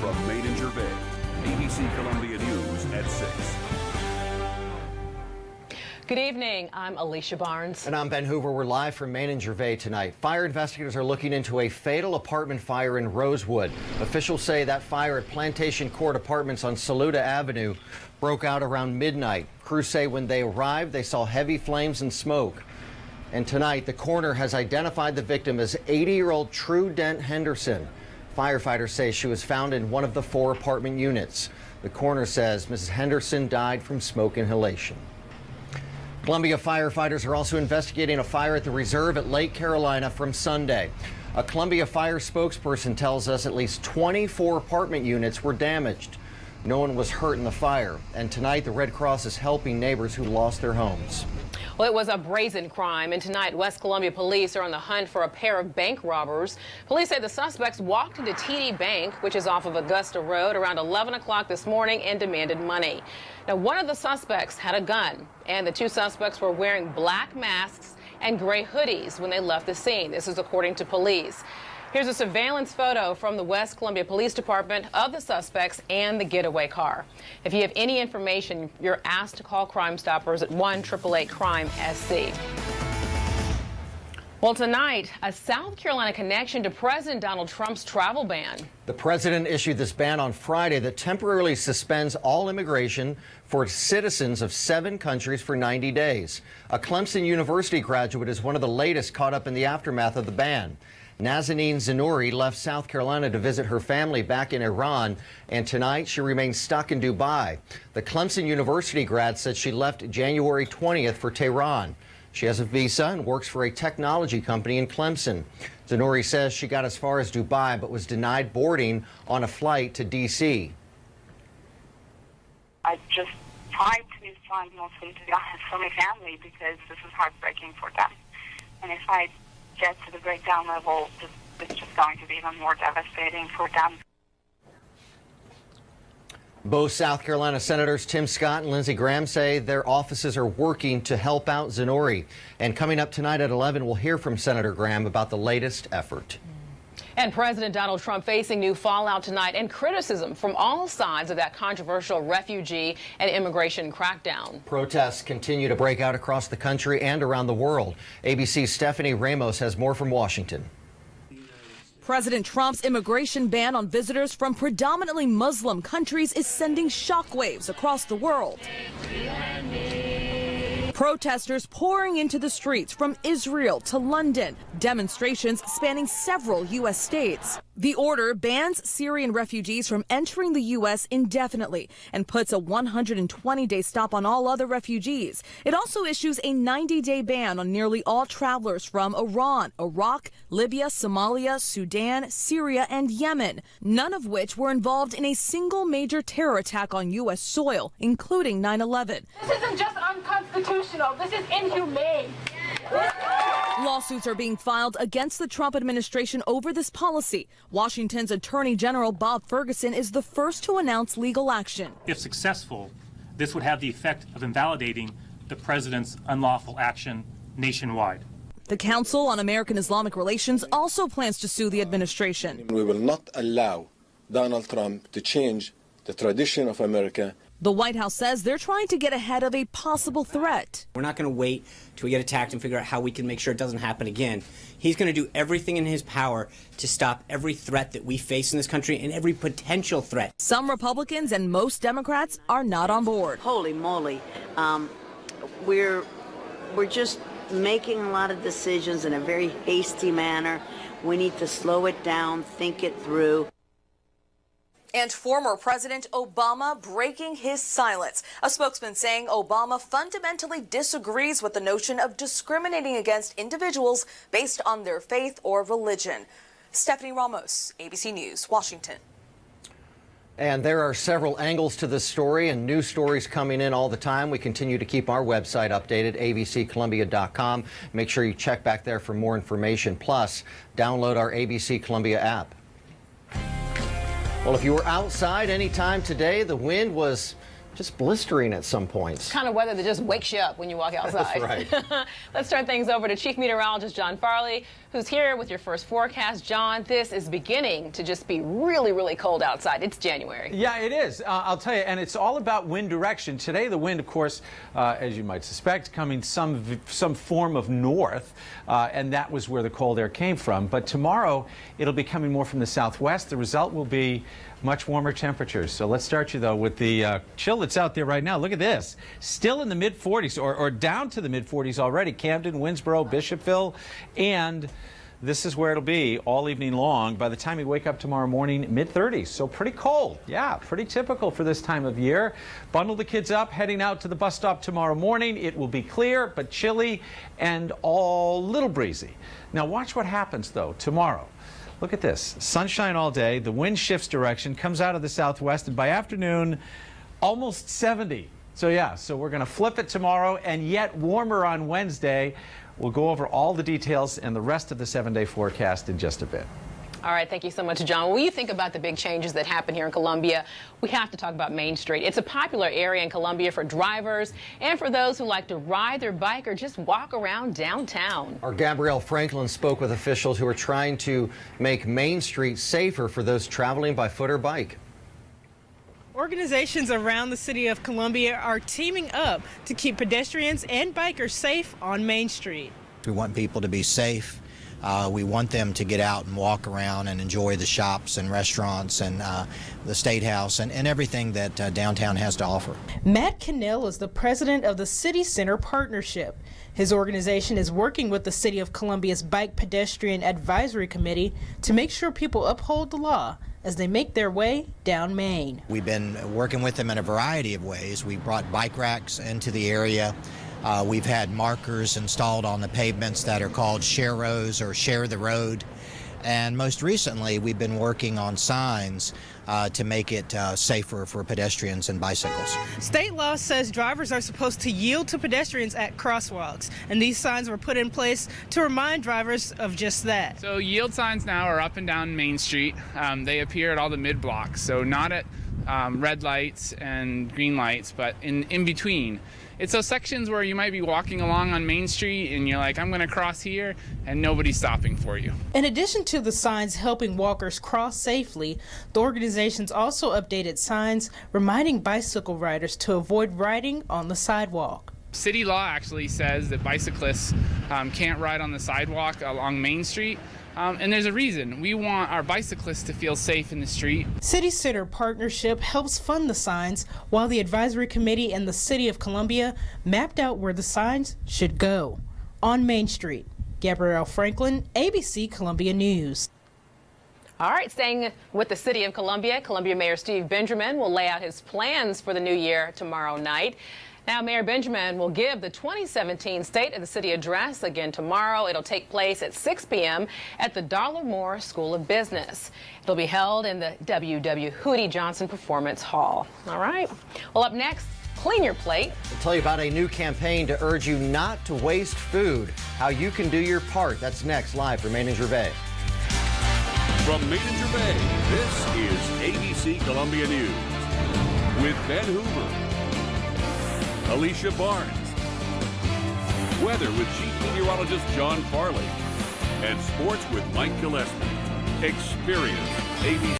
from Made in Gervais, ABC Columbia News at 6. Good evening. I'm Alicia Barnes. And I'm Ben Hoover. We're live from Maine and Gervais tonight. Fire investigators are looking into a fatal apartment fire in Rosewood. Officials say that fire at Plantation Court Apartments on Saluda Avenue broke out around midnight. Crews say when they arrived, they saw heavy flames and smoke. And tonight, the coroner has identified the victim as 80-year-old True Dent Henderson. Firefighters say she was found in one of the 4 apartment units. The coroner says Mrs. Henderson died from smoke inhalation. Columbia firefighters are also investigating a fire at the reserve at Lake Carolina from Sunday. A Columbia Fire spokesperson tells us at least 24 apartment units were damaged. No one was hurt in the fire. And tonight, the Red Cross is helping neighbors who lost their homes. Well, it was a brazen crime, and tonight West Columbia police are on the hunt for a pair of bank robbers. Police say the suspects walked into TD Bank, which is off of Augusta Road, around 11 o'clock this morning and demanded money. Now, one of the suspects had a gun, and the 2 suspects were wearing black masks and gray hoodies when they left the scene. This is according to police. Here's a surveillance photo from the West Columbia Police Department of the suspects and the getaway car. If you have any information, you're asked to call Crime Stoppers at 1-888-CRIME-SC. Well, tonight, a South Carolina connection to President Donald Trump's travel ban. The president issued this ban on Friday that temporarily suspends all immigration for citizens of 7 countries for 90 days. A Clemson University graduate is one of the latest caught up in the aftermath of the ban. Nazanin Zinouri left South Carolina to visit her family back in Iran, and tonight she remains stuck in Dubai. The Clemson University grad said she left January 20th for Tehran. She has a visa and works for a technology company in Clemson. Zinouri says she got as far as Dubai but was denied boarding on a flight to D.C. I just tried to find mostly, to be honest, for my family because this is heartbreaking for them. And if I get to the breakdown level, it's just going to be even more devastating for them. Both South Carolina Senators Tim Scott and Lindsey Graham say their offices are working to help out Zinouri. And coming up tonight at 11, we'll hear from Senator Graham about the latest effort. And President Donald Trump facing new fallout tonight and criticism from all sides of that controversial refugee and immigration crackdown. Protests continue to break out across the country and around the world. ABC's Stephanie Ramos has more from Washington. President Trump's immigration ban on visitors from predominantly Muslim countries is sending shockwaves across the world. Protesters pouring into the streets from Israel to London, demonstrations spanning several U.S. states. The order bans Syrian refugees from entering the U.S. indefinitely and puts a 120-day stop on all other refugees. It also issues a 90-day ban on nearly all travelers from Iran, Iraq, Libya, Somalia, Sudan, Syria, and Yemen, none of which were involved in a single major terror attack on U.S. soil, including 9/11. This isn't just unconstitutional. This is inhumane. Lawsuits are being filed against the Trump administration over this policy. Washington's Attorney General Bob Ferguson is the first to announce legal action. If successful, this would have the effect of invalidating the president's unlawful action nationwide. The Council on American Islamic Relations also plans to sue the administration. We will not allow Donald Trump to change the tradition of America. The White House says they're trying to get ahead of a possible threat. We're not going to wait till we get attacked and figure out how we can make sure it doesn't happen again. He's going to do everything in his power to stop every threat that we face in this country and every potential threat. Some Republicans and most Democrats are not on board. Holy moly. We're just making a lot of decisions in a very hasty manner. We need to slow it down, think it through. And former President Obama breaking his silence. A spokesman saying Obama fundamentally disagrees with the notion of discriminating against individuals based on their faith or religion. Stephanie Ramos, ABC News, Washington. And there are several angles to this story and new stories coming in all the time. We continue to keep our website updated, abccolumbia.com. Make sure you check back there for more information. Plus, download our ABC Columbia app. Well, if you were outside anytime today, the wind was just blistering at some points. Kind of weather that just wakes you up when you walk outside. That's right. Let's turn things over to Chief Meteorologist John Farley, who's here with your first forecast. John, this is beginning to just be really, really cold outside. It's January. Yeah, it is. I'll tell you, and it's all about wind direction. Today, the wind, of course, as you might suspect, coming some form of north, and that was where the cold air came from. But tomorrow, it'll be coming more from the southwest. The result will be much warmer temperatures. So let's start you, though, with the chill that's out there right now. Look at this. Still in the mid-40s, or down to the mid-40s already. Camden, Winsboro, Bishopville, and this is where it'll be all evening long. By the time you wake up tomorrow morning, mid-30s. So pretty cold. Yeah, pretty typical for this time of year. Bundle the kids up, heading out to the bus stop tomorrow morning. It will be clear, but chilly and all little breezy. Now watch what happens, though, tomorrow. Look at this. Sunshine all day. The wind shifts direction, comes out of the southwest, and by afternoon, almost 70. So yeah, so we're going to flip it tomorrow, and yet warmer on Wednesday. We'll go over all the details and the rest of the 7-day forecast in just a bit. All right, thank you so much, John. When you think about the big changes that happen here in Columbia, we have to talk about Main Street. It's a popular area in Columbia for drivers and for those who like to ride their bike or just walk around downtown. Our Gabrielle Franklin spoke with officials who are trying to make Main Street safer for those traveling by foot or bike. Organizations around the city of Columbia are teaming up to keep pedestrians and bikers safe on Main Street. We want people to be safe. We want them to get out and walk around and enjoy the shops and restaurants and the State House and everything that downtown has to offer. Matt Cannell is the president of the City Center Partnership. His organization is working with the City of Columbia's Bike Pedestrian Advisory Committee to make sure people uphold the law as they make their way down Main. We've been working with them in a variety of ways. We brought bike racks into the area. We've had markers installed on the pavements that are called Share Rows or Share the Road. And most recently, we've been working on signs to make it safer for pedestrians and bicycles. State law says drivers are supposed to yield to pedestrians at crosswalks, and these signs were put in place to remind drivers of just that. So yield signs now are up and down Main Street. They appear at all the mid-blocks, so not at red lights and green lights, but in between. It's those sections where you might be walking along on Main Street and you're like, I'm going to cross here, and nobody's stopping for you. In addition to the signs helping walkers cross safely, the organizations also updated signs reminding bicycle riders to avoid riding on the sidewalk. City law actually says that bicyclists can't ride on the sidewalk along Main Street. And there's a reason. We want our bicyclists to feel safe in the street. City Center Partnership helps fund the signs, while the Advisory Committee and the City of Columbia mapped out where the signs should go. On Main Street, Gabrielle Franklin, ABC Columbia News. All right, staying with the City of Columbia, Columbia Mayor Steve Benjamin will lay out his plans for the new year tomorrow night. Now, Mayor Benjamin will give the 2017 State of the City address again tomorrow. It'll take place at 6 p.m. at the Darla Moore School of Business. It'll be held in the W.W. Hootie Johnson Performance Hall. All right. Well, up next, Clean Your Plate. We'll tell you about a new campaign to urge you not to waste food, how you can do your part. That's next, live from Main and Gervais. From Main and Gervais, this is ABC Columbia News with Ben Hoover, Alicia Barnes, weather with chief meteorologist John Farley, and sports with Mike Gillespie. Experience ABC.